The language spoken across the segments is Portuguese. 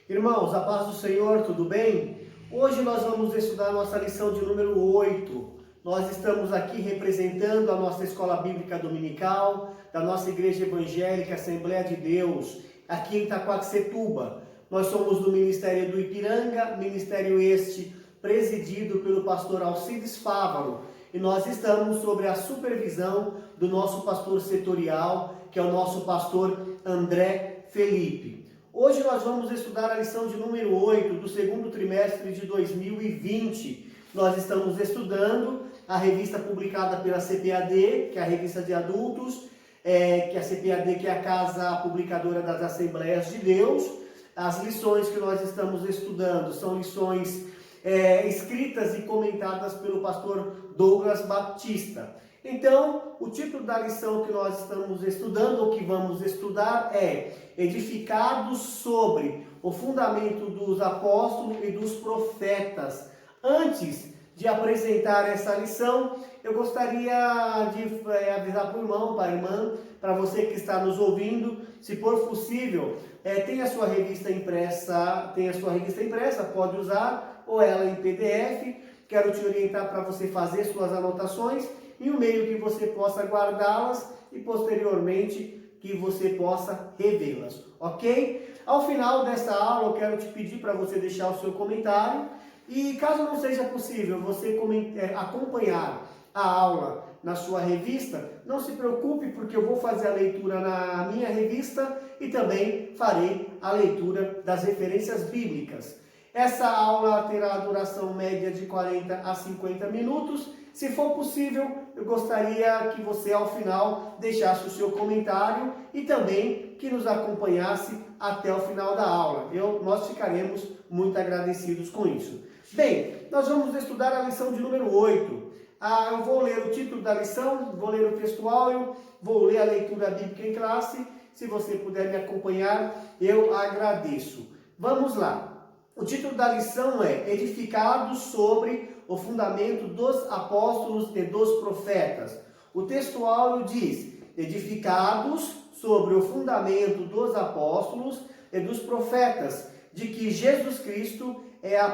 Irmãos, a paz do Senhor, tudo bem? Hoje nós vamos estudar nossa lição de número 8. Nós estamos aqui representando a nossa escola bíblica dominical, da nossa igreja evangélica Assembleia de Deus, aqui em Itaquaquecetuba. Nós somos do Ministério do Ipiranga, ministério este presidido pelo pastor Alcides Fávaro. E nós estamos sob a supervisão do nosso pastor setorial, que é o nosso pastor André Felipe. Hoje nós vamos estudar a lição de número 8 do segundo trimestre de 2020. Nós estamos estudando a revista publicada pela CPAD, que é a revista de adultos, que é a CPAD, que é a Casa Publicadora das Assembleias de Deus. As lições que nós estamos estudando são lições escritas e comentadas pelo pastor Douglas Batista. Então, o título da lição que nós estamos estudando, ou que vamos estudar, é Edificados sobre o fundamento dos apóstolos e dos profetas. Antes de apresentar essa lição, eu gostaria de avisar para o irmão, para a irmã, para você que está nos ouvindo, se for possível, tem a sua revista impressa, pode usar, ou ela em PDF. Quero te orientar para você fazer suas anotações e um meio que você possa guardá-las e posteriormente que você possa revê-las, ok? Ao final dessa aula eu quero te pedir para você deixar o seu comentário e caso não seja possível você acompanhar a aula na sua revista, não se preocupe porque eu vou fazer a leitura na minha revista e também farei a leitura das referências bíblicas. Essa aula terá a duração média de 40 a 50 minutos. Se for possível, eu gostaria que você, ao final, deixasse o seu comentário e também que nos acompanhasse até o final da aula. Nós ficaremos muito agradecidos com isso. Bem, nós vamos estudar a lição de número 8. Eu vou ler o título da lição, vou ler o textual, vou ler a leitura bíblica em classe. Se você puder me acompanhar, eu agradeço. Vamos lá. O título da lição é Edificados sobre o fundamento dos apóstolos e dos profetas. O textual diz, edificados sobre o fundamento dos apóstolos e dos profetas, de que Jesus Cristo é a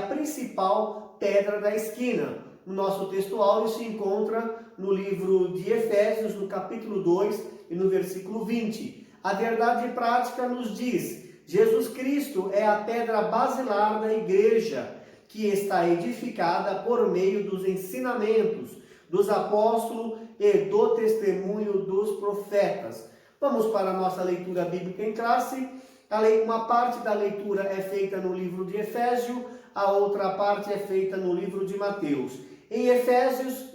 principal pedra da esquina. O nosso textual se encontra no livro de Efésios, no capítulo 2 e no versículo 20. A verdade prática nos diz, Jesus Cristo é a pedra basilar da igreja, que está edificada por meio dos ensinamentos dos apóstolos e do testemunho dos profetas. Vamos para a nossa leitura bíblica em classe. Uma parte da leitura é feita no livro de Efésios, a outra parte é feita no livro de Mateus. Em Efésios,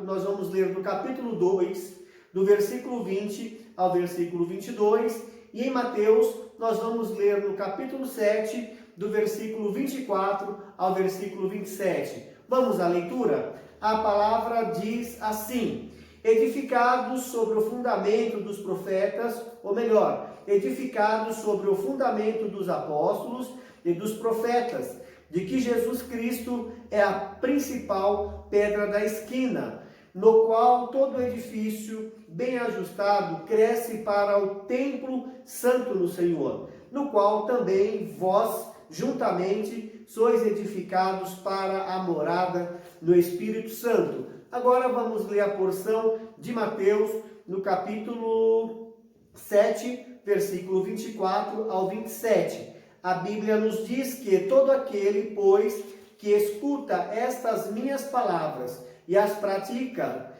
nós vamos ler do capítulo 2, do versículo 20 ao versículo 22, e em Mateus, nós vamos ler no capítulo 7, do versículo 24 ao versículo 27. Vamos à leitura? A palavra diz assim, edificados sobre o fundamento dos profetas, ou melhor, edificados sobre o fundamento dos apóstolos e dos profetas, de que Jesus Cristo é a principal pedra da esquina, no qual todo edifício bem ajustado cresce para o templo santo no Senhor, no qual também vós, juntamente, sois edificados para a morada no Espírito Santo. Agora vamos ler a porção de Mateus, no capítulo 7, versículo 24 ao 27. A Bíblia nos diz que todo aquele, pois, que escuta estas minhas palavras e as pratica,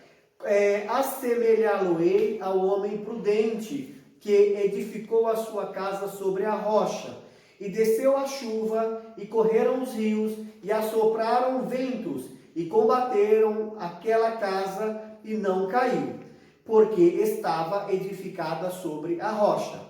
assemelhá-lo-ei ao homem prudente, que edificou a sua casa sobre a rocha. E desceu a chuva, e correram os rios, e assopraram ventos, e combateram aquela casa, e não caiu, porque estava edificada sobre a rocha.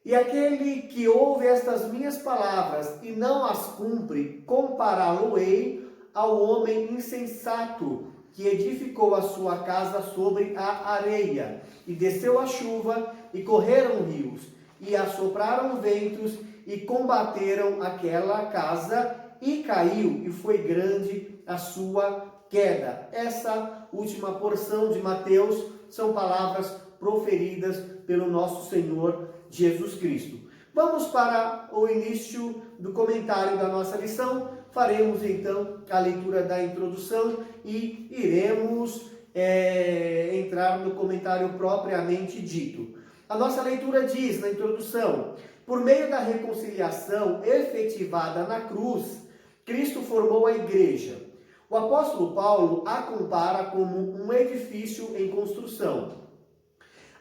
E aquele que ouve estas minhas palavras, e não as cumpre, compará-lo-ei ao homem insensato, que edificou a sua casa sobre a areia. E desceu a chuva, e correram rios, e assopraram ventos, e combateram aquela casa, e caiu, e foi grande a sua queda. Essa última porção de Mateus são palavras proferidas pelo nosso Senhor Jesus Cristo. Vamos para o início do comentário da nossa lição. Faremos então a leitura da introdução e iremos entrar no comentário propriamente dito. A nossa leitura diz na introdução: por meio da reconciliação efetivada na cruz, Cristo formou a igreja. O apóstolo Paulo a compara como um edifício em construção.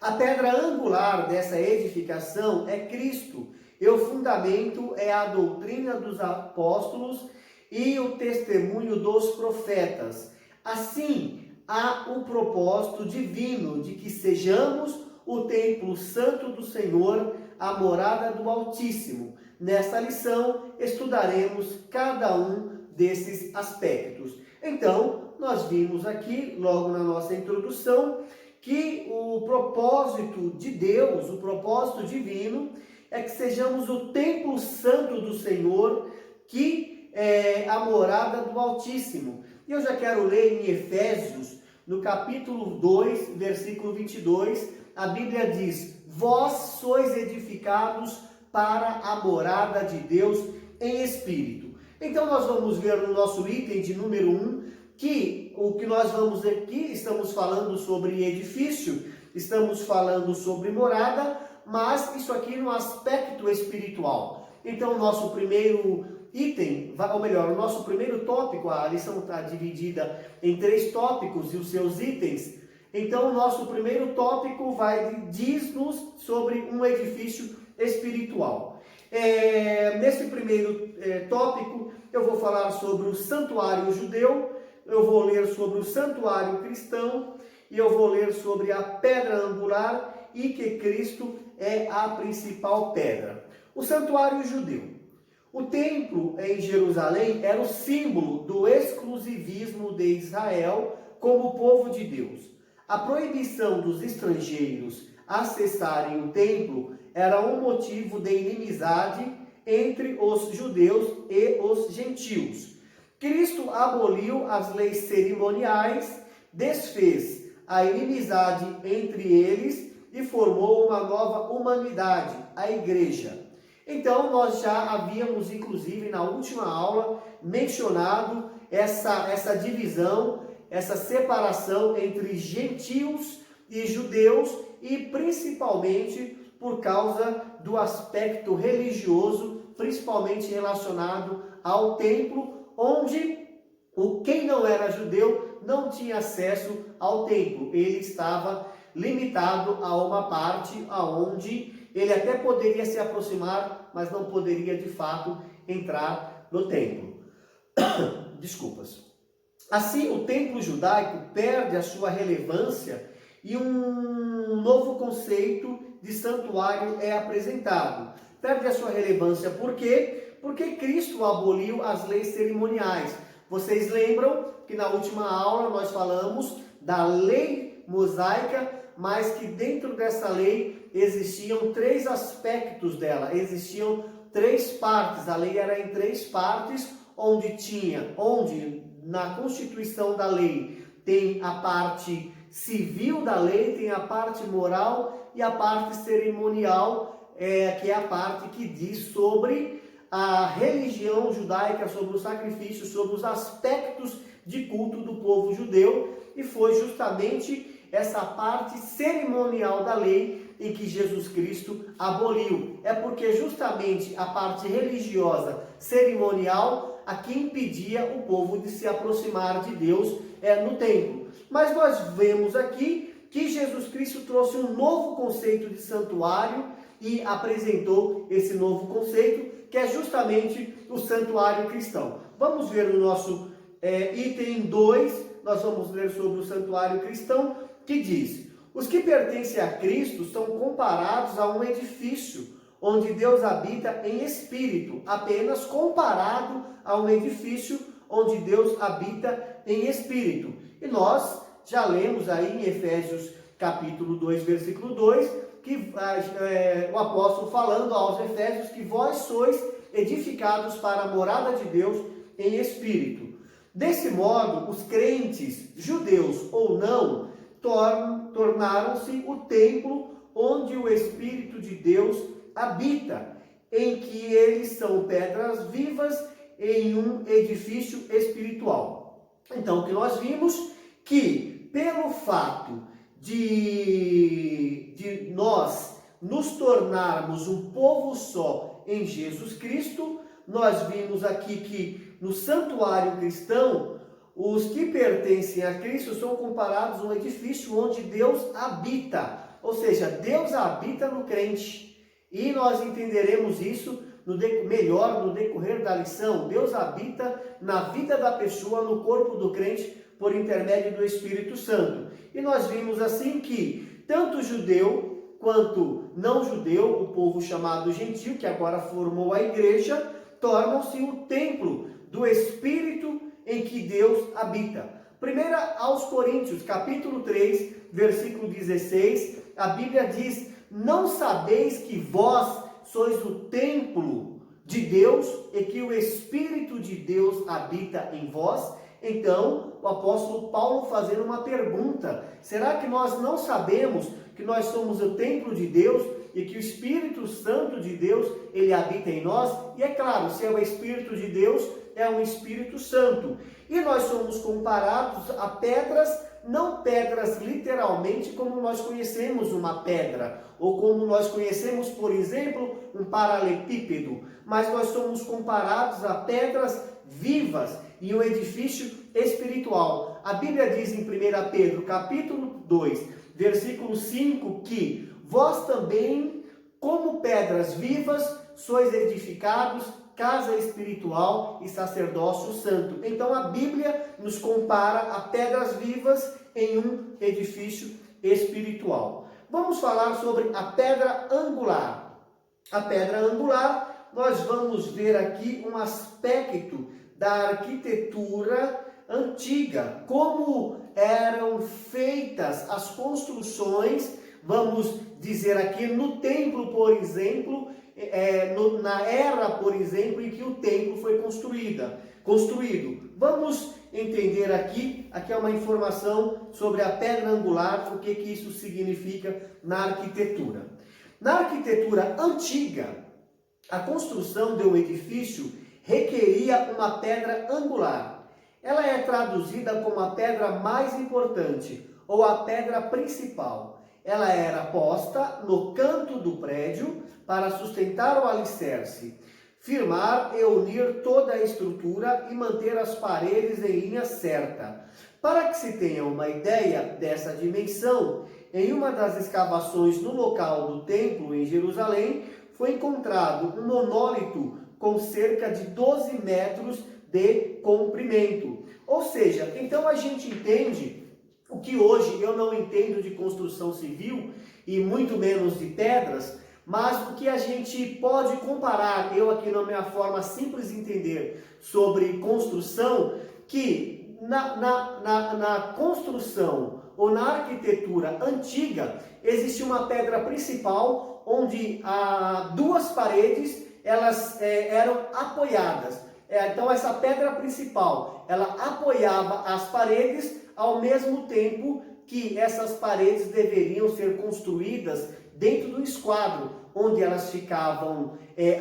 A pedra angular dessa edificação é Cristo, e o fundamento é a doutrina dos apóstolos e o testemunho dos profetas. Assim, há o propósito divino de que sejamos o templo santo do Senhor, a morada do Altíssimo. Nesta lição, estudaremos cada um desses aspectos. Então, nós vimos aqui, logo na nossa introdução, que o propósito de Deus, o propósito divino, é que sejamos o templo santo do Senhor, que é a morada do Altíssimo. E eu já quero ler em Efésios, no capítulo 2, versículo 22, a Bíblia diz: vós sois edificados para a morada de Deus em espírito. Então nós vamos ver no nosso item de número 1, que o que nós vamos aqui, estamos falando sobre edifício, estamos falando sobre morada, mas isso aqui no aspecto espiritual. Então o nosso primeiro item, ou melhor, o nosso primeiro tópico, a lição está dividida em 3 tópicos e os seus itens. Então o nosso primeiro tópico diz-nos sobre um edifício espiritual. Nesse primeiro tópico eu vou falar sobre o santuário judeu, eu vou ler sobre o santuário cristão e eu vou ler sobre a pedra angular e que Cristo é a principal pedra. O santuário judeu. O templo em Jerusalém era o símbolo do exclusivismo de Israel como povo de Deus. A proibição dos estrangeiros acessarem o templo era um motivo de inimizade entre os judeus e os gentios. Cristo aboliu as leis cerimoniais, desfez a inimizade entre eles e formou uma nova humanidade, a igreja. Então, nós já havíamos, inclusive, na última aula, mencionado essa divisão, essa separação entre gentios e judeus, e principalmente por causa do aspecto religioso, principalmente relacionado ao templo, onde quem não era judeu não tinha acesso ao templo. Ele estava limitado a uma parte aonde ele até poderia se aproximar, mas não poderia de fato entrar no templo. Desculpas. Assim, o templo judaico perde a sua relevância e um novo conceito de santuário é apresentado. Perde a sua relevância por quê? Porque Cristo aboliu as leis cerimoniais. Vocês lembram que na última aula nós falamos da lei mosaica, mas que dentro dessa lei existiam 3 aspectos dela, existiam 3 partes. A lei era em 3 partes, onde na constituição da lei tem a parte civil da lei, tem a parte moral e a parte cerimonial, que é a parte que diz sobre a religião judaica, sobre o sacrifício, sobre os aspectos de culto do povo judeu, e foi justamente essa parte cerimonial da lei em que Jesus Cristo aboliu. É porque justamente a parte religiosa cerimonial a que impedia o povo de se aproximar de Deus no templo. Mas nós vemos aqui que Jesus Cristo trouxe um novo conceito de santuário e apresentou esse novo conceito, que é justamente o santuário cristão. Vamos ver no nosso item 2, nós vamos ler sobre o santuário cristão, que diz: os que pertencem a Cristo são comparados a um edifício, onde Deus habita em espírito, apenas comparado a um edifício onde Deus habita em espírito. E nós já lemos aí em Efésios capítulo 2, versículo 2, que o apóstolo falando aos Efésios que vós sois edificados para a morada de Deus em espírito. Desse modo, os crentes, judeus ou não, tornaram-se o templo onde o Espírito de Deus habita. em que eles são pedras vivas em um edifício espiritual. Então, o que nós vimos que pelo fato de nós nos tornarmos um povo só em Jesus Cristo, nós vimos aqui que no santuário cristão, os que pertencem a Cristo são comparados a um edifício onde Deus habita, ou seja, Deus habita no crente. E nós entenderemos isso melhor no decorrer da lição. Deus habita na vida da pessoa, no corpo do crente, por intermédio do Espírito Santo. E nós vimos assim que tanto judeu quanto não judeu, o povo chamado gentil, que agora formou a igreja, tornam-se o templo do Espírito em que Deus habita. 1 aos Coríntios, capítulo 3, versículo 16, a Bíblia diz: não sabeis que vós sois o templo de Deus e que o Espírito de Deus habita em vós? Então, o apóstolo Paulo fazendo uma pergunta: será que nós não sabemos que nós somos o templo de Deus e que o Espírito Santo de Deus, ele habita em nós? E é claro, se é o Espírito de Deus, é um Espírito Santo. E nós somos comparados a pedras, não pedras literalmente como nós conhecemos uma pedra, ou como nós conhecemos, por exemplo, um paralelepípedo, mas nós somos comparados a pedras vivas e um edifício espiritual. A Bíblia diz em 1 Pedro, capítulo 2, versículo 5, que vós também, como pedras vivas, sois edificados casa espiritual e sacerdócio santo. Então a Bíblia nos compara a pedras vivas em um edifício espiritual. Vamos falar sobre a pedra angular. A pedra angular, nós vamos ver aqui um aspecto da arquitetura antiga, como eram feitas as construções, vamos dizer aqui, no templo, por exemplo, na era, por exemplo, em que o templo foi construído. Vamos entender aqui é uma informação sobre a pedra angular, o que isso significa na arquitetura. Na arquitetura antiga, a construção de um edifício requeria uma pedra angular. Ela é traduzida como a pedra mais importante, ou a pedra principal. Ela era posta no canto do prédio para sustentar o alicerce, firmar e unir toda a estrutura e manter as paredes em linha certa. Para que se tenha uma ideia dessa dimensão, em uma das escavações no local do templo em Jerusalém, foi encontrado um monólito com cerca de 12 metros de comprimento. Ou seja, então a gente entende o que hoje eu não entendo de construção civil e muito menos de pedras, mas o que a gente pode comparar, eu aqui na minha forma simples de entender sobre construção, que na construção ou na arquitetura antiga existe uma pedra principal onde duas paredes elas eram apoiadas. Então essa pedra principal ela apoiava as paredes ao mesmo tempo que essas paredes deveriam ser construídas dentro do esquadro, onde elas ficavam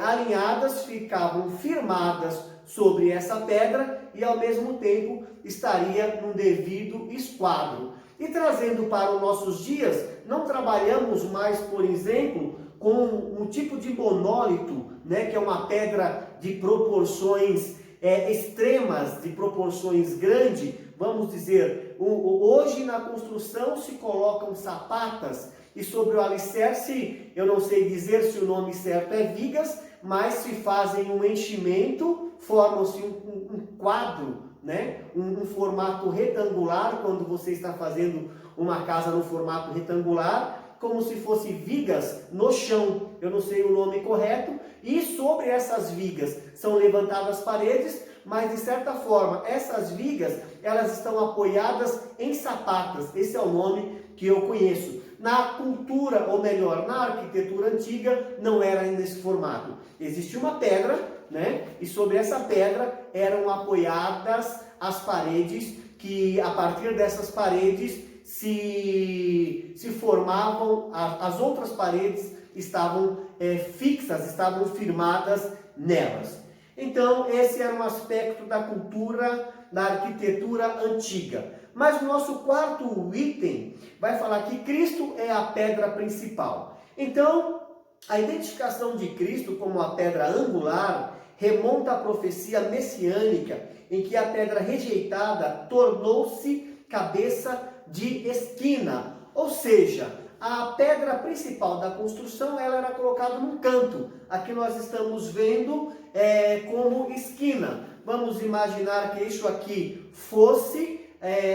alinhadas, ficavam firmadas sobre essa pedra e ao mesmo tempo estaria num devido esquadro. E trazendo para os nossos dias, não trabalhamos mais, por exemplo, com um tipo de monólito, né, que é uma pedra de proporções extremas, de proporções grandes. Vamos dizer, hoje na construção se colocam sapatas e sobre o alicerce, eu não sei dizer se o nome certo é vigas, mas se fazem um enchimento, formam-se um quadro, né? Um formato retangular, quando você está fazendo uma casa no formato retangular, como se fosse vigas no chão, eu não sei o nome correto, e sobre essas vigas são levantadas paredes, mas de certa forma essas vigas elas estão apoiadas em sapatas. Esse é o nome que eu conheço. Na cultura, ou melhor, na arquitetura antiga, não era nesse formato. Existia uma pedra, né? E sobre essa pedra eram apoiadas as paredes, que a partir dessas paredes se formavam, as outras paredes estavam fixas, estavam firmadas nelas. Então, esse era um aspecto da cultura, da arquitetura antiga. Mas o nosso quarto item vai falar que Cristo é a pedra principal. Então, a identificação de Cristo como a pedra angular remonta à profecia messiânica, em que a pedra rejeitada tornou-se cabeça de esquina. Ou seja, a pedra principal da construção ela era colocada num canto. Aqui nós estamos vendo como esquina. Vamos imaginar que isso aqui fosse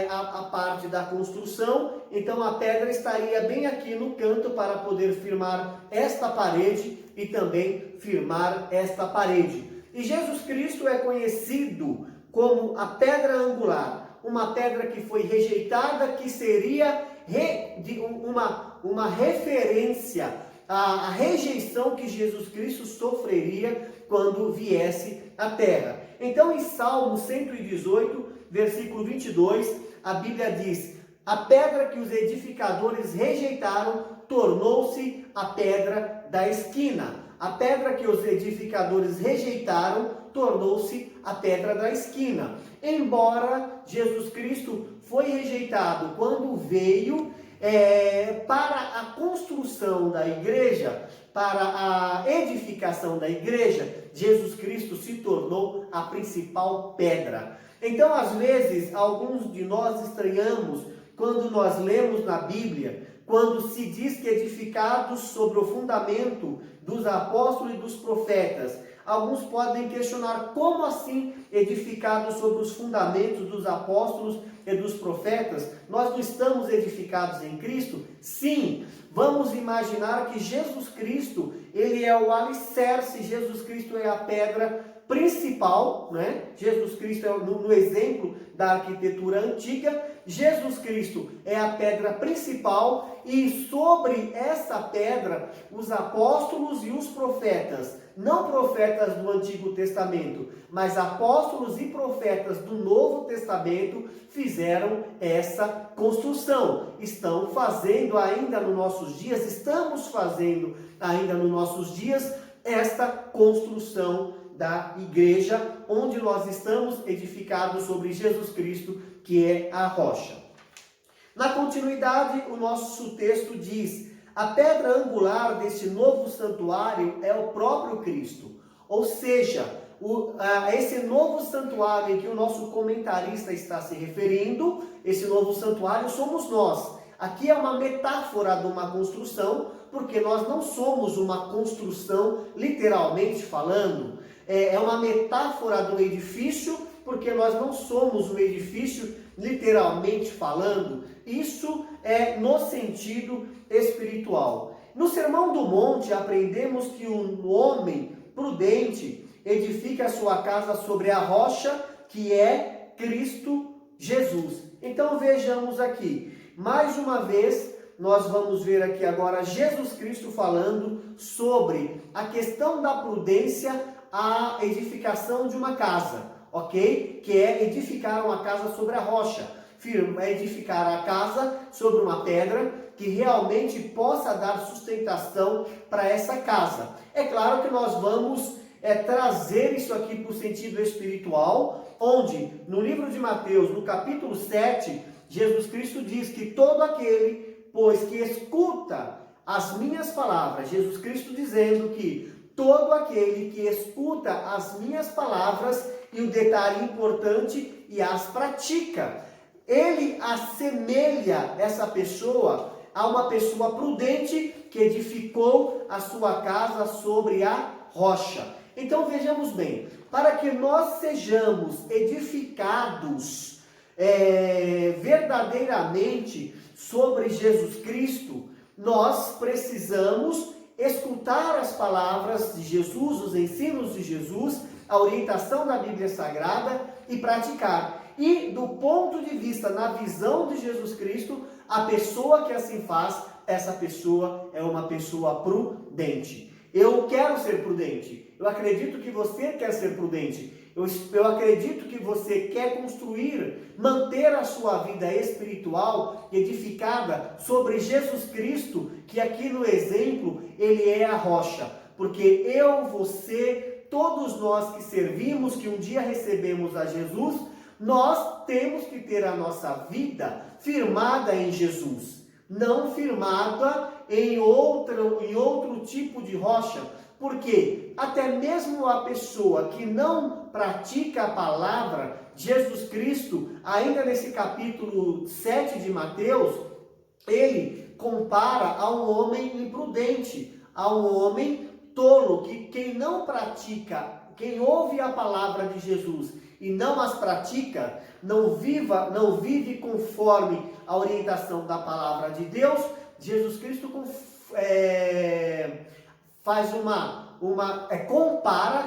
a parte da construção, então a pedra estaria bem aqui no canto para poder firmar esta parede e também firmar esta parede. E Jesus Cristo é conhecido como a pedra angular, uma pedra que foi rejeitada, que seria uma referência à rejeição que Jesus Cristo sofreria quando viesse à terra. Então, em Salmo 118, versículo 22, a Bíblia diz: a pedra que os edificadores rejeitaram tornou-se a pedra da esquina. A pedra que os edificadores rejeitaram tornou-se a pedra da esquina. Embora Jesus Cristo foi rejeitado quando veio para a construção da igreja, para a edificação da igreja, Jesus Cristo se tornou a principal pedra. Então, às vezes, alguns de nós estranhamos quando nós lemos na Bíblia, quando se diz que edificados sobre o fundamento dos apóstolos e dos profetas. Alguns podem questionar como assim edificados sobre os fundamentos dos apóstolos e dos profetas? Nós não estamos edificados em Cristo? Sim, vamos imaginar que Jesus Cristo, ele é o alicerce, Jesus Cristo é a pedra principal, né? Jesus Cristo é no exemplo da arquitetura antiga, Jesus Cristo é a pedra principal e sobre essa pedra os apóstolos e os profetas, não profetas do Antigo Testamento, mas apóstolos e profetas do Novo Testamento fizeram essa construção. Estão fazendo ainda nos nossos dias, estamos fazendo ainda nos nossos dias esta construção da igreja, onde nós estamos edificados sobre Jesus Cristo, que é a rocha. Na continuidade, o nosso texto diz: a pedra angular deste novo santuário é o próprio Cristo. Ou seja, esse novo santuário em que o nosso comentarista está se referindo, esse novo santuário somos nós. Aqui é uma metáfora de uma construção, porque nós não somos uma construção literalmente falando. É uma metáfora do edifício, porque nós não somos um edifício literalmente falando. Isso é no sentido espiritual. No Sermão do Monte, aprendemos que um homem prudente edifica a sua casa sobre a rocha, que é Cristo Jesus. Então vejamos aqui, mais uma vez, nós vamos ver aqui agora Jesus Cristo falando sobre a questão da prudência, a edificação de uma casa, ok? Que é edificar uma casa sobre a rocha, é edificar a casa sobre uma pedra que realmente possa dar sustentação para essa casa. É claro que nós vamos trazer isso aqui para o sentido espiritual, onde no livro de Mateus, no capítulo 7, Jesus Cristo diz que todo aquele, pois, que escuta as minhas palavras, Jesus Cristo dizendo que todo aquele que escuta as minhas palavras, e o detalhe importante, e as pratica, ele assemelha essa pessoa a uma pessoa prudente que edificou a sua casa sobre a rocha. Então vejamos bem, para que nós sejamos edificados verdadeiramente sobre Jesus Cristo, nós precisamos escutar as palavras de Jesus, os ensinos de Jesus, a orientação da Bíblia Sagrada e praticar. E do ponto de vista, na visão de Jesus Cristo, a pessoa que assim faz, essa pessoa é uma pessoa prudente. Eu quero ser prudente. Eu acredito que você quer ser prudente. Eu acredito que você quer construir, manter a sua vida espiritual edificada sobre Jesus Cristo, que aqui no exemplo, ele é a rocha. Porque eu, você, todos nós que servimos, que um dia recebemos a Jesus, nós temos que ter a nossa vida firmada em Jesus, não firmada em outro tipo de rocha. Porque até mesmo a pessoa que não pratica a palavra, Jesus Cristo, ainda nesse capítulo 7 de Mateus, ele compara a um homem imprudente, a um homem tolo, que quem não pratica, quem ouve a palavra de Jesus e não as pratica, não vive conforme a orientação da palavra de Deus, Jesus Cristo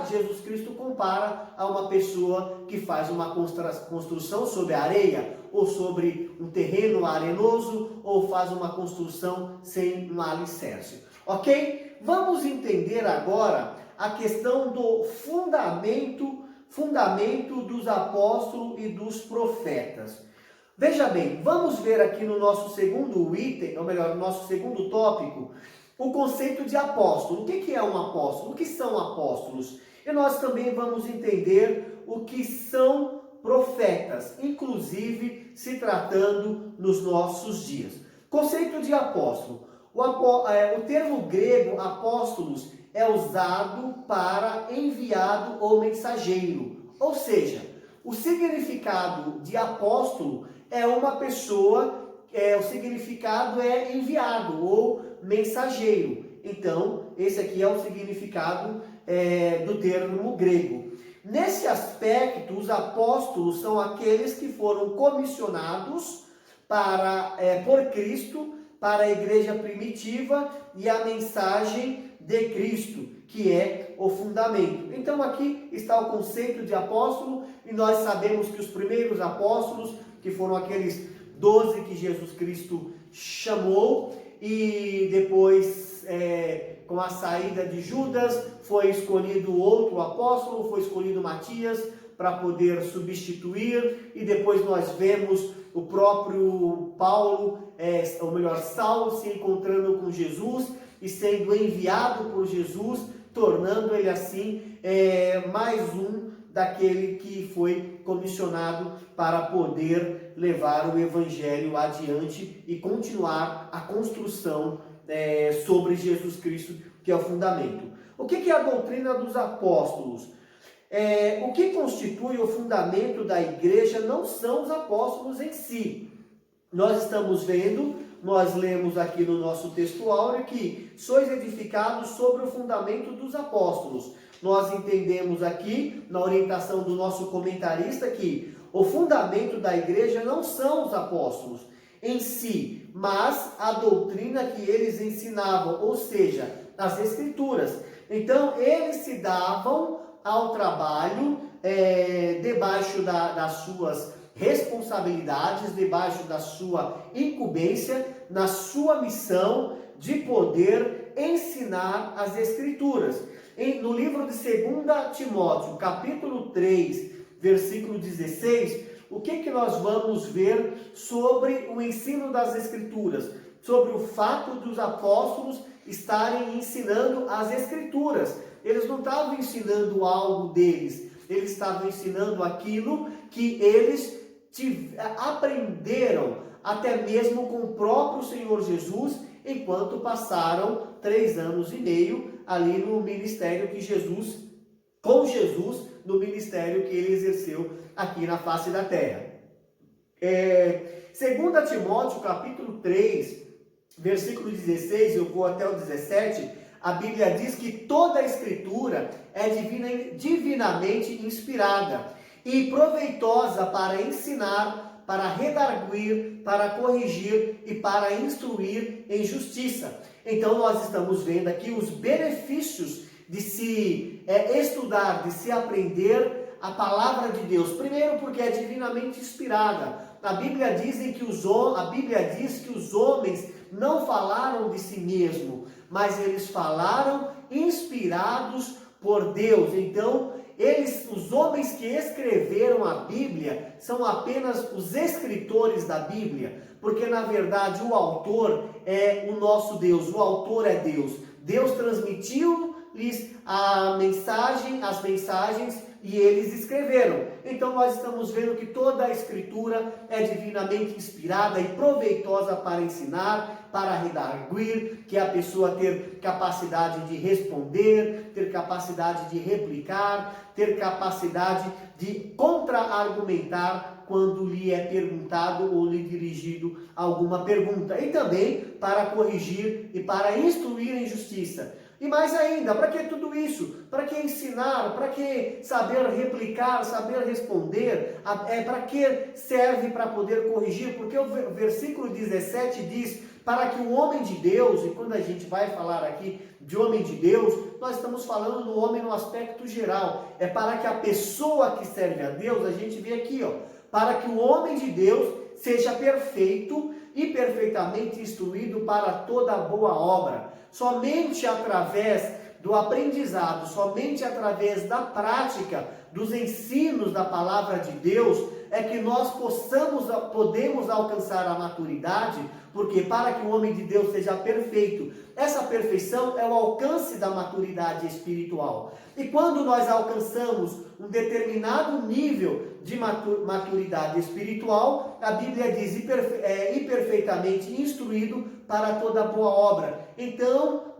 Jesus Cristo compara a uma pessoa que faz uma construção sobre a areia, ou sobre um terreno arenoso, ou faz uma construção sem um alicerce. Ok? Vamos entender agora a questão do fundamento dos apóstolos e dos profetas. Veja bem, vamos ver aqui no nosso segundo item, ou melhor, no nosso segundo tópico, o conceito de apóstolo. O que é um apóstolo? O que são apóstolos? E nós também vamos entender o que são profetas, inclusive se tratando nos nossos dias. Conceito de apóstolo. O termo grego apóstolos é usado para enviado ou mensageiro. Ou seja, o significado de apóstolo é uma pessoa, o significado é enviado ou mensageiro. Então, esse aqui é o significado do termo grego. Nesse aspecto, os apóstolos são aqueles que foram comissionados por Cristo para a igreja primitiva e a mensagem de Cristo, que é o fundamento. Então aqui está o conceito de apóstolo, e nós sabemos que os primeiros apóstolos, que foram aqueles 12 que Jesus Cristo chamou, e depois com a saída de Judas, foi escolhido outro apóstolo, foi escolhido Matias, para poder substituir, e depois nós vemos o próprio Paulo, ou melhor, Saulo, se encontrando com Jesus e sendo enviado por Jesus, tornando ele assim mais um daquele que foi comissionado para poder levar o evangelho adiante e continuar a construção sobre Jesus Cristo, que é o fundamento. O que é a doutrina dos apóstolos? O que constitui o fundamento da igreja não são os apóstolos em si. Nós estamos vendo, nós lemos aqui no nosso texto áureo que sois edificados sobre o fundamento dos apóstolos. Nós entendemos aqui, na orientação do nosso comentarista, que o fundamento da igreja não são os apóstolos em si, mas a doutrina que eles ensinavam, ou seja, as escrituras. Então, eles se davam ao trabalho debaixo das suas responsabilidades, debaixo da sua incumbência, na sua missão de poder ensinar as Escrituras. No livro de 2 Timóteo, capítulo 3, versículo 16, o que nós vamos ver sobre o ensino das Escrituras? Sobre o fato dos apóstolos estarem ensinando as Escrituras. Eles não estavam ensinando algo deles, eles estavam ensinando aquilo que eles aprenderam até mesmo com o próprio Senhor Jesus, enquanto passaram 3 anos e meio ali no ministério com Jesus, no ministério que ele exerceu aqui na face da terra. 2 Timóteo capítulo 3, versículo 16, eu vou até o 17, a Bíblia diz que toda a Escritura é divinamente inspirada e proveitosa para ensinar, para redarguir, para corrigir e para instruir em justiça. Então nós estamos vendo aqui os benefícios de se estudar, de se aprender a palavra de Deus. Primeiro, porque é divinamente inspirada. A Bíblia diz que os homens não falaram de si mesmo, mas eles falaram inspirados por Deus. Então, os homens que escreveram a Bíblia são apenas os escritores da Bíblia, porque na verdade o autor é o nosso Deus, o autor é Deus. Deus transmitiu-lhes as mensagens e eles escreveram. Então nós estamos vendo que toda a escritura é divinamente inspirada e proveitosa para ensinar, para redarguir, que a pessoa ter capacidade de responder, ter capacidade de replicar, ter capacidade de contra-argumentar quando lhe é perguntado ou lhe dirigido alguma pergunta. E também para corrigir e para instruir em justiça. E mais ainda, para que tudo isso? Para que ensinar? Para que saber replicar, saber responder? Para que serve para poder corrigir? Porque o versículo 17 diz, para que o homem de Deus, e quando a gente vai falar aqui de homem de Deus, nós estamos falando do homem no aspecto geral. É para que a pessoa que serve a Deus, a gente vê aqui, para que o homem de Deus seja perfeito e perfeitamente instruído para toda boa obra. Somente através do aprendizado, somente através da prática, dos ensinos da palavra de Deus, é que nós podemos alcançar a maturidade, porque para que o homem de Deus seja perfeito, essa perfeição é o alcance da maturidade espiritual. E quando nós alcançamos um determinado nível de maturidade espiritual, a Bíblia diz, e perfeitamente instruído para toda boa obra. Então,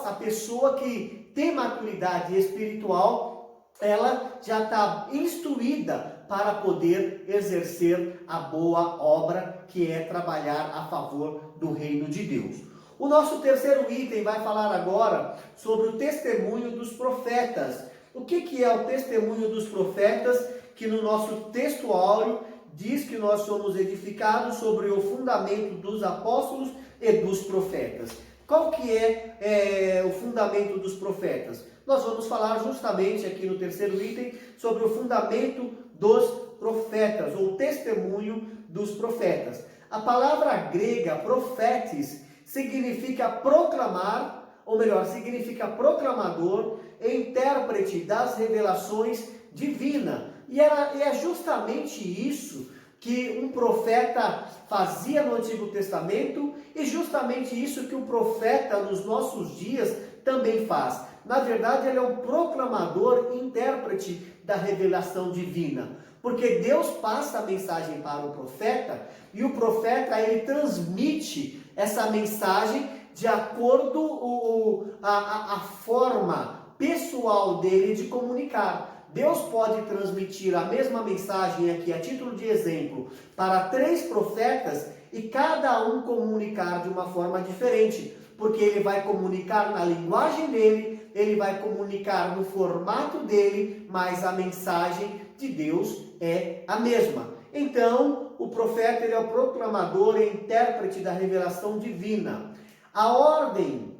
a pessoa que tem maturidade espiritual, ela já está instruída para poder exercer a boa obra, que é trabalhar a favor do reino de Deus. O nosso terceiro item vai falar agora sobre o testemunho dos profetas. O que é o testemunho dos profetas? Que no nosso texto áureo diz que nós somos edificados sobre o fundamento dos apóstolos e dos profetas. Qual que é o fundamento dos profetas? Nós vamos falar justamente aqui no terceiro item sobre o fundamento dos profetas, ou testemunho dos profetas. A palavra grega profetes significa proclamar, ou melhor, significa proclamador e intérprete das revelações divinas. E é justamente isso que um profeta fazia no Antigo Testamento e justamente isso que o profeta nos nossos dias também faz. Na verdade, ele é um proclamador e intérprete da revelação divina. Porque Deus passa a mensagem para o profeta e o profeta ele transmite essa mensagem de acordo com a forma pessoal dele de comunicar. Deus pode transmitir a mesma mensagem aqui, a título de exemplo, para 3 profetas e cada um comunicar de uma forma diferente, porque ele vai comunicar na linguagem dele, ele vai comunicar no formato dele, mas a mensagem de Deus é a mesma. Então, o profeta ele é o proclamador e intérprete da revelação divina. A ordem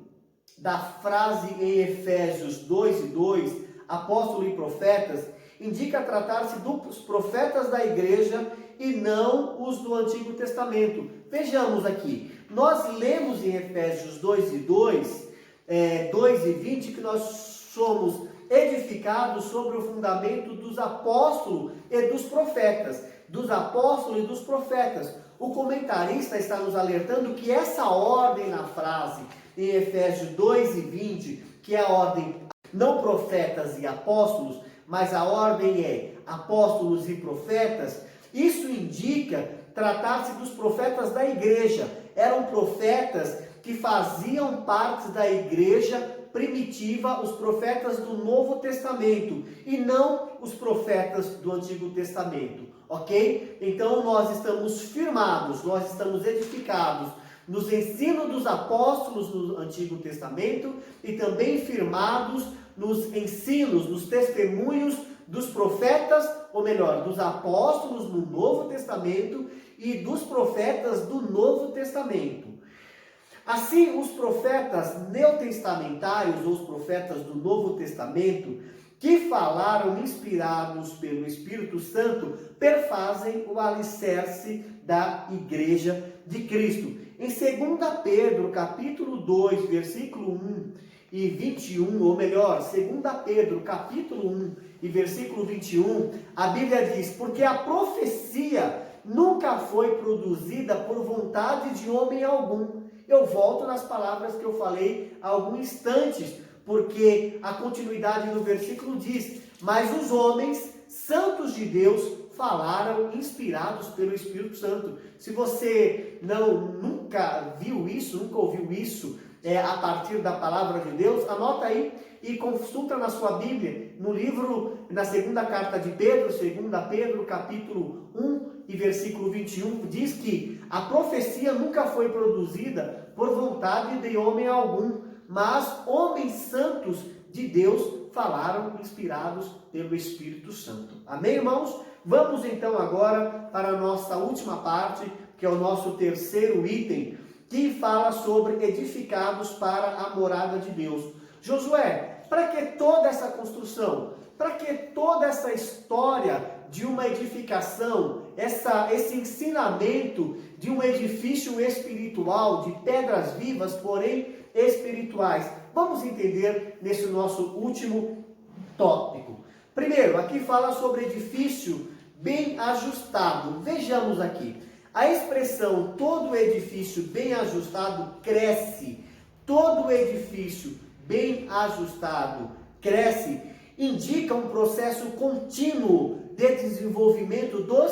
da frase em Efésios 2:2, apóstolo e profetas, indica tratar-se dos profetas da igreja e não os do Antigo Testamento. Vejamos aqui, nós lemos em Efésios 2:2, 2:20, que nós somos edificados sobre o fundamento dos apóstolos e dos profetas. Dos apóstolos e dos profetas. O comentarista está nos alertando que essa ordem na frase, em Efésios 2:20, que é a ordem não profetas e apóstolos, mas a ordem é apóstolos e profetas, isso indica tratar-se dos profetas da igreja. Eram profetas que faziam parte da igreja primitiva, os profetas do Novo Testamento, e não os profetas do Antigo Testamento, ok? Então nós estamos firmados, nós estamos edificados nos ensinos dos apóstolos no Antigo Testamento e também firmados nos ensinos, nos testemunhos dos profetas, ou melhor, dos apóstolos no Novo Testamento e dos profetas do Novo Testamento. Assim, os profetas neotestamentários, ou os profetas do Novo Testamento, que falaram inspirados pelo Espírito Santo, perfazem o alicerce da Igreja de Cristo. Em 2 Pedro, capítulo 2, versículo 1, e 21, ou melhor, 2 Pedro, capítulo 1 e versículo 21, a Bíblia diz: porque a profecia nunca foi produzida por vontade de homem algum. Eu volto nas palavras que eu falei há alguns instantes, porque a continuidade do versículo diz: mas os homens santos de Deus falaram inspirados pelo Espírito Santo. Se você nunca viu isso, nunca ouviu isso a partir da palavra de Deus, anota aí e consulta na sua Bíblia, no livro, na segunda carta de Pedro, 2 Pedro, capítulo 1 e versículo 21, diz que a profecia nunca foi produzida por vontade de homem algum, mas homens santos de Deus falaram inspirados pelo Espírito Santo. Amém, irmãos? Vamos então agora para a nossa última parte, que é o nosso terceiro item, que fala sobre edificados para a morada de Deus. Josué, para que toda essa construção? Para que toda essa história de uma edificação, esse ensinamento de um edifício espiritual, de pedras vivas, porém espirituais? Vamos entender nesse nosso último tópico. Primeiro, aqui fala sobre edifício bem ajustado. Vejamos aqui. A expressão todo edifício bem ajustado cresce. Todo edifício bem ajustado cresce. Indica um processo contínuo de desenvolvimento dos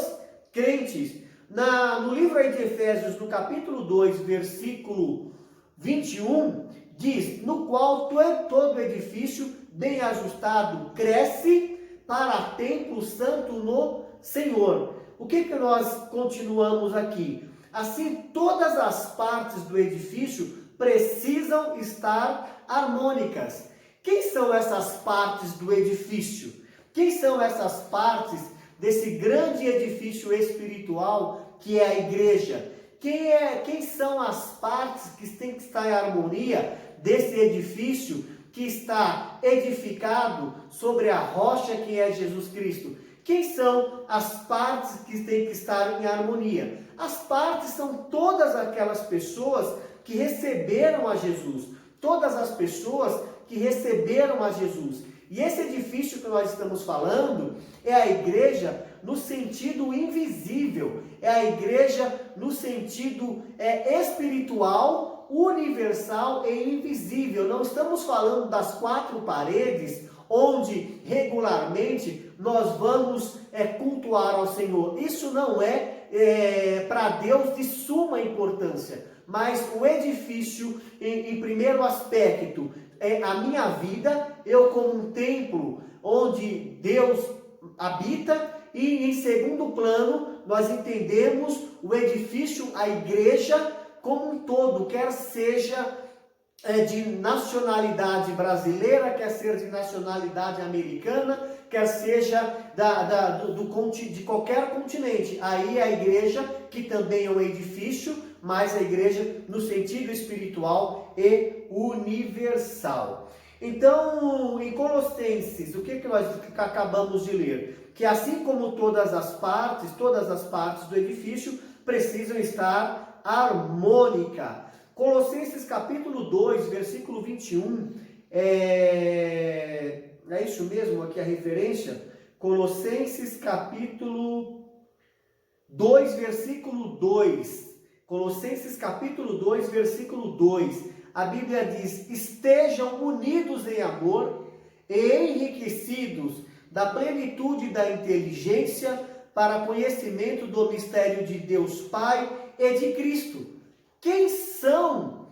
crentes. No livro de Efésios, no capítulo 2, versículo 21, diz: no qual todo edifício bem ajustado cresce para templo santo no Senhor. O que nós continuamos aqui? Assim, todas as partes do edifício precisam estar harmônicas. Quem são essas partes do edifício? Quem são essas partes desse grande edifício espiritual que é a igreja? Quem são as partes que têm que estar em harmonia desse edifício que está edificado sobre a rocha que é Jesus Cristo? Quem são as partes que têm que estar em harmonia? As partes são todas aquelas pessoas que receberam a Jesus, todas as pessoas que receberam a Jesus. E esse edifício que nós estamos falando é a igreja no sentido invisível, é a igreja no sentido espiritual, universal e invisível. Não estamos falando das quatro paredes, onde regularmente nós vamos cultuar ao Senhor. Isso não é para Deus de suma importância, mas o edifício, em primeiro aspecto, é a minha vida, eu como um templo onde Deus habita, e em segundo plano, nós entendemos o edifício, a igreja como um todo, quer seja de nacionalidade brasileira, quer ser de nacionalidade americana, quer seja de qualquer continente. Aí a igreja, que também é um edifício, mas a igreja no sentido espiritual e universal. Então, em Colossenses, o que nós acabamos de ler? Que assim como todas as partes do edifício precisam estar harmônicas. Colossenses capítulo 2, versículo 21, é isso mesmo aqui a referência? Colossenses capítulo 2, versículo 2. Colossenses capítulo 2, versículo 2. A Bíblia diz: estejam unidos em amor e enriquecidos da plenitude da inteligência para conhecimento do mistério de Deus Pai e de Cristo. Quem são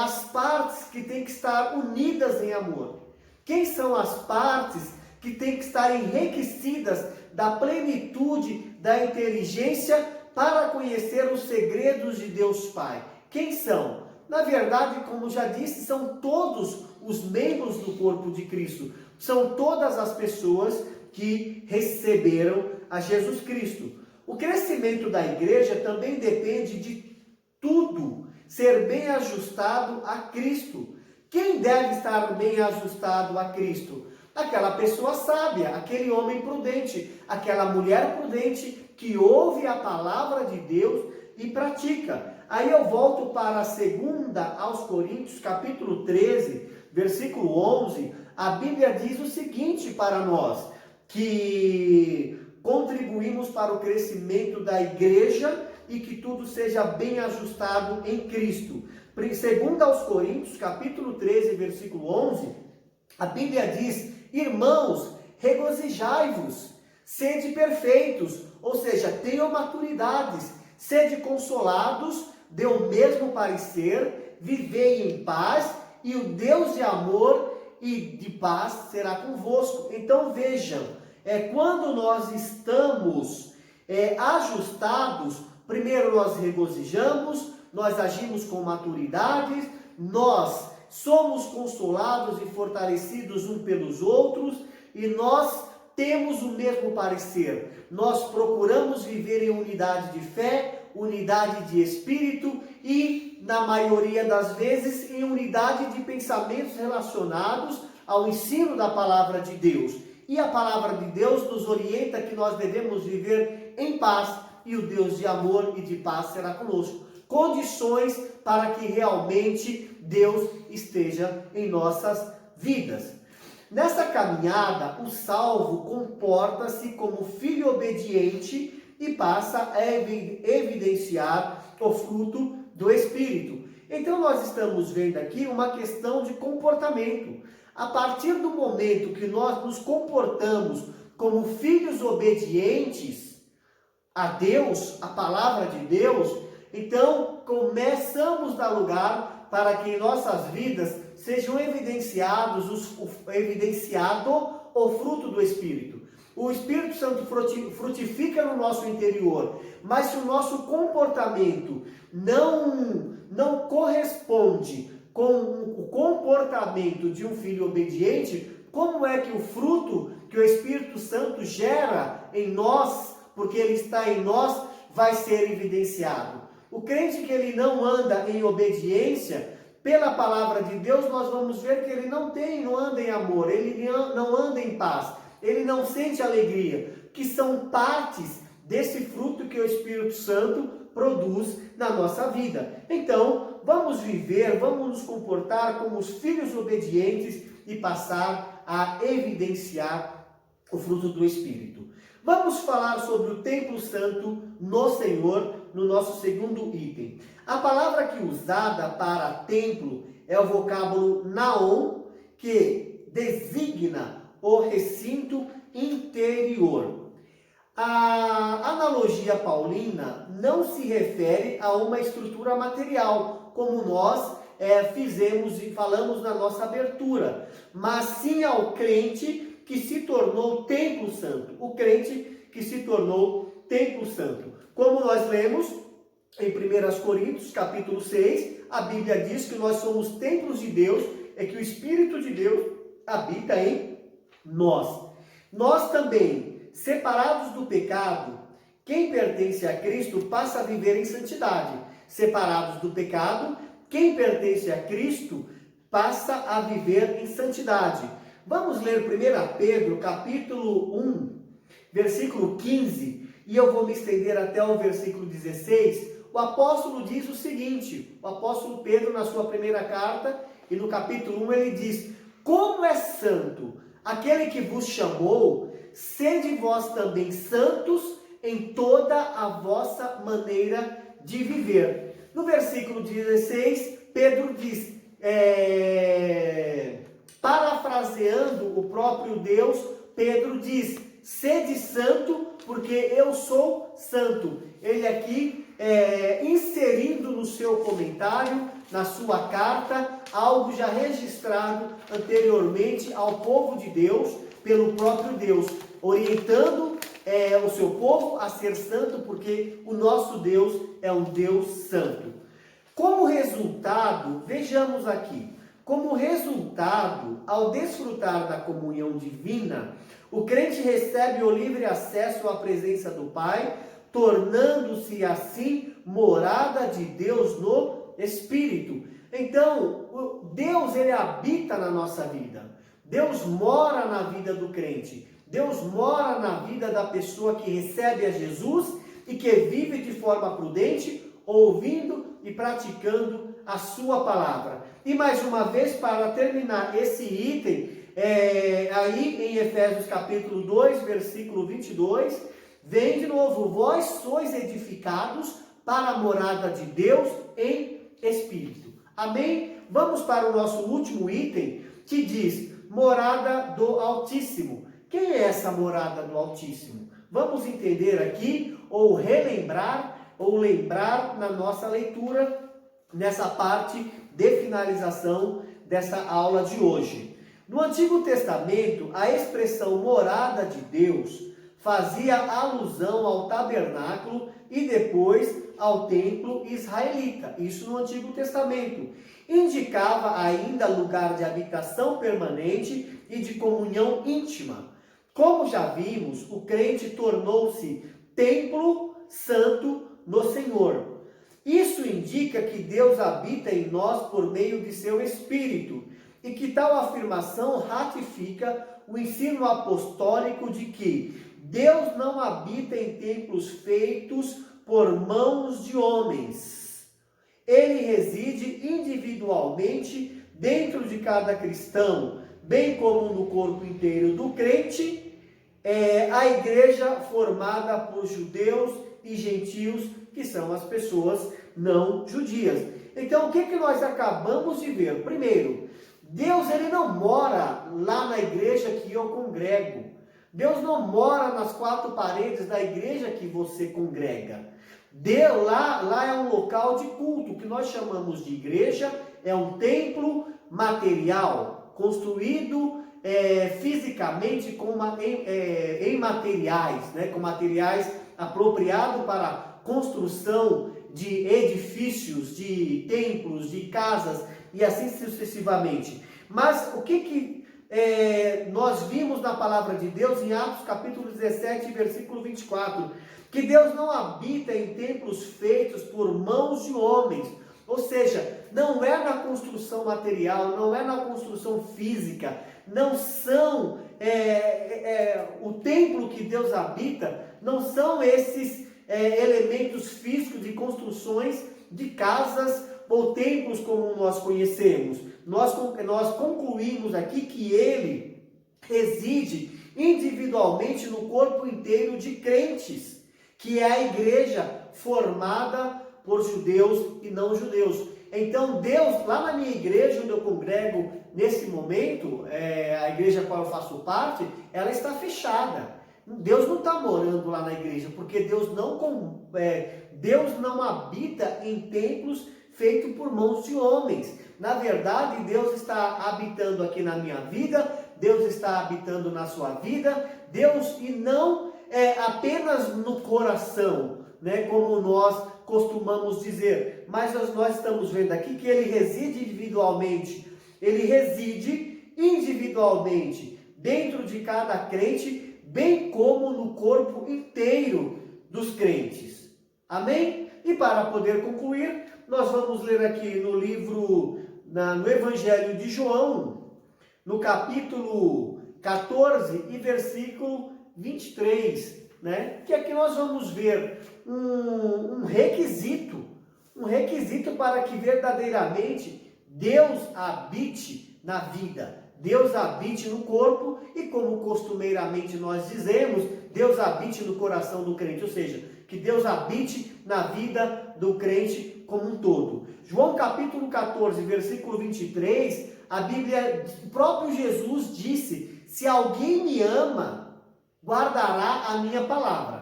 as partes que têm que estar unidas em amor? Quem são as partes que têm que estar enriquecidas da plenitude da inteligência para conhecer os segredos de Deus Pai? Quem são? Na verdade, como já disse, são todos os membros do corpo de Cristo. São todas as pessoas que receberam a Jesus Cristo. O crescimento da igreja também depende de tudo ser bem ajustado a Cristo. Quem deve estar bem ajustado a Cristo? Aquela pessoa sábia, aquele homem prudente, aquela mulher prudente que ouve a palavra de Deus e pratica. Aí eu volto para a 2 Coríntios, capítulo 13, versículo 11, a Bíblia diz o seguinte para nós, que contribuímos para o crescimento da igreja e que tudo seja bem ajustado em Cristo. 2 Coríntios, capítulo 13, versículo 11, a Bíblia diz: irmãos, regozijai-vos, sede perfeitos, ou seja, tenham maturidades, sede consolados, dê o mesmo parecer, vivei em paz, e o Deus de amor e de paz será convosco. Então vejam, quando nós estamos ajustados, primeiro nós regozijamos, nós agimos com maturidade, nós somos consolados e fortalecidos uns pelos outros, e nós temos o mesmo parecer. Nós procuramos viver em unidade de fé, unidade de espírito e, na maioria das vezes, em unidade de pensamentos relacionados ao ensino da palavra de Deus. E a palavra de Deus nos orienta que nós devemos viver em paz, e o Deus de amor e de paz será conosco. Condições para que realmente Deus esteja em nossas vidas. Nessa caminhada, o salvo comporta-se como filho obediente e passa a evidenciar o fruto do Espírito. Então nós estamos vendo aqui uma questão de comportamento. A partir do momento que nós nos comportamos como filhos obedientes a Deus, a palavra de Deus, então começamos a dar lugar para que em nossas vidas sejam evidenciado o fruto do Espírito. O Espírito Santo frutifica no nosso interior, mas se o nosso comportamento não corresponde com o comportamento de um filho obediente, como é que o fruto que o Espírito Santo gera em nós, porque ele está em nós, vai ser evidenciado? O crente que ele não anda em obediência, pela palavra de Deus, nós vamos ver que ele não anda em amor, ele não anda em paz, ele não sente alegria, que são partes desse fruto que o Espírito Santo produz na nossa vida. Então, vamos viver, vamos nos comportar como os filhos obedientes e passar a evidenciar o fruto do Espírito. Vamos falar sobre o templo santo no Senhor, no nosso segundo item. A palavra que é usada para templo é o vocábulo naon, que designa o recinto interior. A analogia paulina não se refere a uma estrutura material, como nós fizemos e falamos na nossa abertura, mas sim ao crente que se tornou templo santo, o crente que se tornou templo santo. Como nós lemos em 1 Coríntios, capítulo 6, a Bíblia diz que nós somos templos de Deus, que o Espírito de Deus habita em nós. Nós também, separados do pecado, quem pertence a Cristo passa a viver em santidade. Separados do pecado, quem pertence a Cristo passa a viver em santidade. Vamos ler 1 Pedro, capítulo 1, versículo 15, e eu vou me estender até o versículo 16. O apóstolo diz o seguinte, o apóstolo Pedro, na sua primeira carta, e no capítulo 1, ele diz: como é santo aquele que vos chamou, sede vós também santos em toda a vossa maneira de viver. No versículo 16, Pedro diz, parafraseando o próprio Deus, Pedro diz: sede santo, porque eu sou santo. Ele aqui inserindo no seu comentário, na sua carta, algo já registrado anteriormente ao povo de Deus, pelo próprio Deus, orientando o seu povo a ser santo, porque o nosso Deus é um Deus santo. Como resultado, vejamos aqui, como resultado, ao desfrutar da comunhão divina, o crente recebe o livre acesso à presença do Pai, tornando-se assim morada de Deus no Espírito. Então, Deus, ele habita na nossa vida. Deus mora na vida do crente. Deus mora na vida da pessoa que recebe a Jesus e que vive de forma prudente, ouvindo e praticando a sua palavra. E mais uma vez, para terminar esse item, aí em Efésios capítulo 2, versículo 22, vem de novo: vós sois edificados para a morada de Deus em Espírito. Amém? Vamos para o nosso último item, que diz morada do Altíssimo. Quem é essa morada do Altíssimo? Vamos entender aqui, ou relembrar, ou lembrar na nossa leitura, nessa parte de finalização dessa aula de hoje. No Antigo Testamento, a expressão morada de Deus fazia alusão ao tabernáculo e depois ao templo israelita. Isso no Antigo Testamento. Indicava ainda lugar de habitação permanente e de comunhão íntima. Como já vimos, o crente tornou-se templo santo no Senhor. Isso indica que Deus habita em nós por meio de seu Espírito, e que tal afirmação ratifica o ensino apostólico de que Deus não habita em templos feitos por mãos de homens. Ele reside individualmente dentro de cada cristão, bem como no corpo inteiro do crente, a igreja formada por judeus e gentios, que são as pessoas não judias. Então, o que nós acabamos de ver? Primeiro, Deus ele não mora lá na igreja que eu congrego. Deus não mora nas quatro paredes da igreja que você congrega. Deus, lá é um local de culto, que nós chamamos de igreja, é um templo material, construído fisicamente em materiais, com materiais apropriados para construção de edifícios, de templos, de casas e assim sucessivamente. Mas o que nós vimos na palavra de Deus em Atos capítulo 17, versículo 24? Que Deus não habita em templos feitos por mãos de homens. Ou seja, não é na construção material, não é na construção física, não são o templo que Deus habita, não são esses elementos físicos de construções de casas ou templos como nós conhecemos. Nós concluímos aqui que ele reside individualmente no corpo inteiro de crentes, que é a igreja formada por judeus e não judeus. Então Deus, lá na minha igreja, onde eu congrego nesse momento, a igreja a qual eu faço parte, ela está fechada. Deus não está morando lá na igreja, porque Deus não habita em templos feitos por mãos de homens. Na verdade, Deus está habitando aqui na minha vida, Deus está habitando na sua vida, Deus, e não apenas no coração, como nós costumamos dizer, mas nós estamos vendo aqui que ele reside individualmente dentro de cada crente, bem como no corpo inteiro dos crentes. Amém? E para poder concluir, nós vamos ler aqui no Evangelho de João, no capítulo 14 e versículo 23, que aqui nós vamos ver um requisito para que verdadeiramente Deus habite na vida, Deus habite no corpo e, como costumeiramente nós dizemos, Deus habite no coração do crente, ou seja, que Deus habite na vida do crente como um todo. João capítulo 14, versículo 23, a Bíblia, o próprio Jesus disse: se alguém me ama, guardará a minha palavra.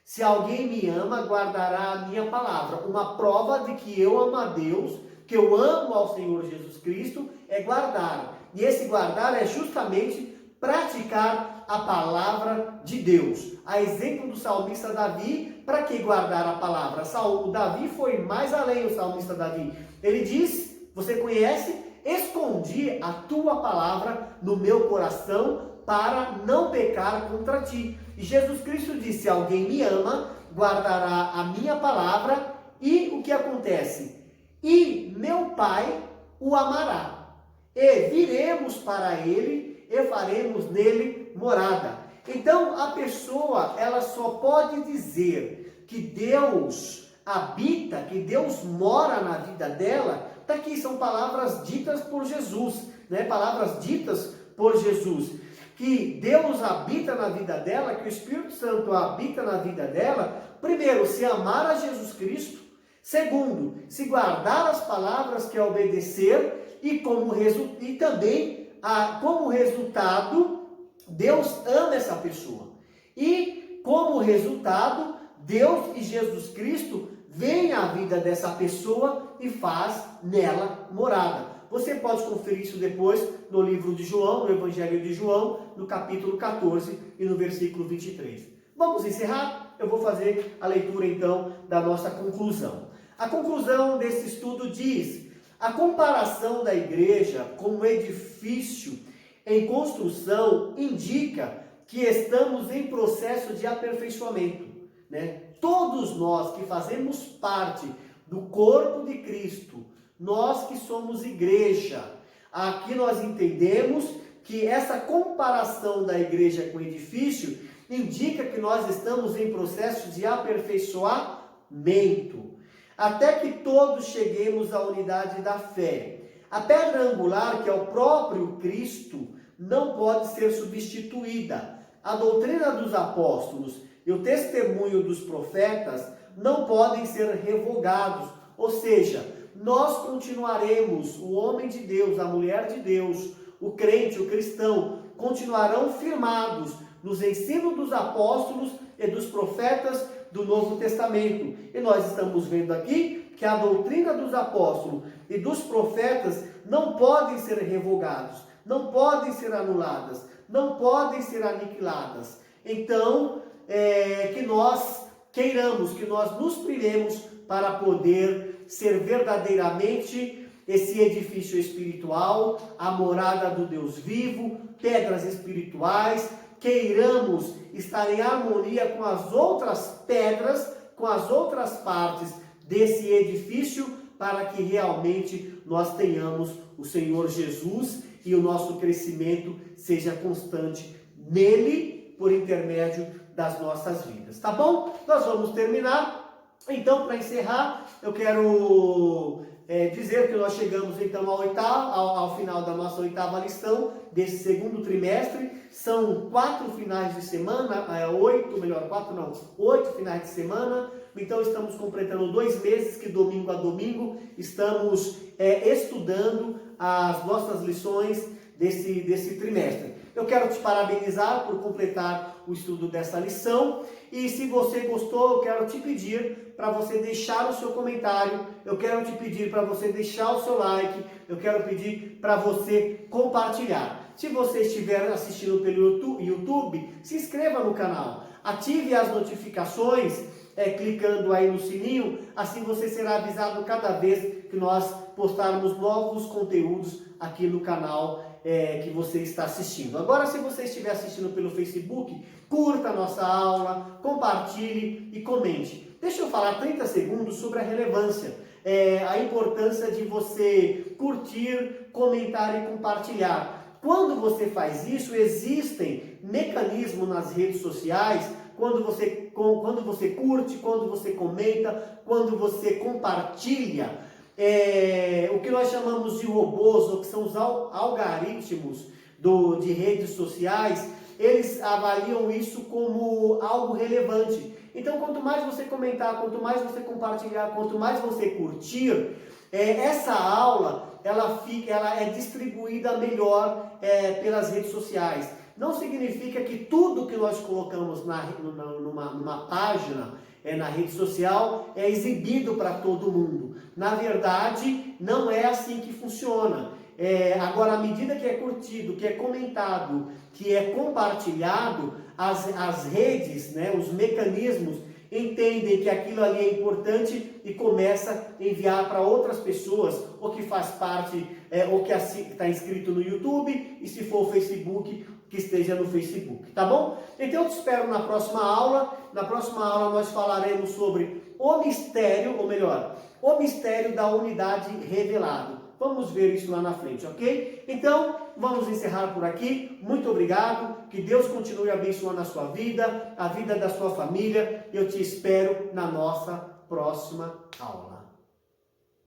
Se alguém me ama, guardará a minha palavra. Uma prova de que eu amo a Deus, que eu amo ao Senhor Jesus Cristo, é guardar. E esse guardar é justamente praticar a palavra de Deus. A exemplo do salmista Davi, para que guardar a palavra? O Davi foi mais além, o salmista Davi. Ele diz, você conhece? Escondi a tua palavra no meu coração para não pecar contra ti. E Jesus Cristo disse: se alguém me ama, guardará a minha palavra. E o que acontece? E meu Pai o amará. E viremos para ele e faremos nele morada. Então a pessoa, ela só pode dizer que Deus habita, que Deus mora na vida dela, tá aqui, são palavras ditas por Jesus, né? Palavras ditas por Jesus. Que Deus habita na vida dela, que o Espírito Santo habita na vida dela, primeiro, se amar a Jesus Cristo, segundo, se guardar as palavras, que é obedecer, e como resultado, Deus ama essa pessoa. E como resultado, Deus e Jesus Cristo vêm à vida dessa pessoa e faz nela morada. Você pode conferir isso depois no livro de João, no Evangelho de João, no capítulo 14 e no versículo 23. Vamos encerrar? Eu vou fazer a leitura então da nossa conclusão. A conclusão desse estudo diz: a comparação da igreja com um edifício em construção indica que estamos em processo de aperfeiçoamento, né? Todos nós que fazemos parte do corpo de Cristo, nós que somos igreja, aqui nós entendemos que essa comparação da igreja com o edifício indica que nós estamos em processo de aperfeiçoamento, até que todos cheguemos à unidade da fé. A pedra angular, que é o próprio Cristo, não pode ser substituída. A doutrina dos apóstolos e o testemunho dos profetas não podem ser revogados, ou seja, nós continuaremos, o homem de Deus, a mulher de Deus, o crente, o cristão, continuarão firmados nos ensinos dos apóstolos e dos profetas do Novo Testamento. E nós estamos vendo aqui que a doutrina dos apóstolos e dos profetas não podem ser revogados, não podem ser anuladas, não podem ser aniquiladas. Então, que nós queiramos, que nós nos piremos para poder ser verdadeiramente esse edifício espiritual, a morada do Deus vivo, pedras espirituais, queiramos estar em harmonia com as outras pedras, com as outras partes desse edifício, para que realmente nós tenhamos o Senhor Jesus e o nosso crescimento seja constante nele, por intermédio das nossas vidas. Tá bom? Nós vamos terminar. Então, para encerrar, eu quero dizer que nós chegamos então ao final da nossa 8ª lição desse segundo trimestre. São 4 finais de semana, 8 finais de semana. Então estamos completando 2 meses que domingo a domingo estamos estudando as nossas lições desse trimestre. Eu quero te parabenizar por completar o estudo dessa lição. E se você gostou, eu quero te pedir para você deixar o seu comentário, eu quero te pedir para você deixar o seu like, eu quero pedir para você compartilhar. Se você estiver assistindo pelo YouTube, se inscreva no canal, ative as notificações, clicando aí no sininho, assim você será avisado cada vez que nós postarmos novos conteúdos aqui no canal que você está assistindo. Agora, se você estiver assistindo pelo Facebook, curta a nossa aula, compartilhe e comente. Deixa eu falar 30 segundos sobre a relevância, a importância de você curtir, comentar e compartilhar. Quando você faz isso, existem mecanismos nas redes sociais, quando você curte, quando você comenta, quando você compartilha, o que nós chamamos de robôs, ou que são os algoritmos de redes sociais, eles avaliam isso como algo relevante. Então, quanto mais você comentar, quanto mais você compartilhar, quanto mais você curtir, essa aula ela é distribuída melhor pelas redes sociais. Não significa que tudo que nós colocamos numa página, na rede social, é exibido para todo mundo. Na verdade, não é assim que funciona. Agora, à medida que é curtido, que é comentado, que é compartilhado, as redes, os mecanismos, entendem que aquilo ali é importante e começa a enviar para outras pessoas, ou que faz parte, ou que está inscrito no YouTube, e se for o Facebook, que esteja no Facebook, tá bom? Então eu te espero na próxima aula. Na próxima aula nós falaremos sobre o mistério, ou melhor, o mistério da unidade revelado. Vamos ver isso lá na frente, ok? Então, vamos encerrar por aqui. Muito obrigado. Que Deus continue abençoando a sua vida, a vida da sua família. Eu te espero na nossa próxima aula.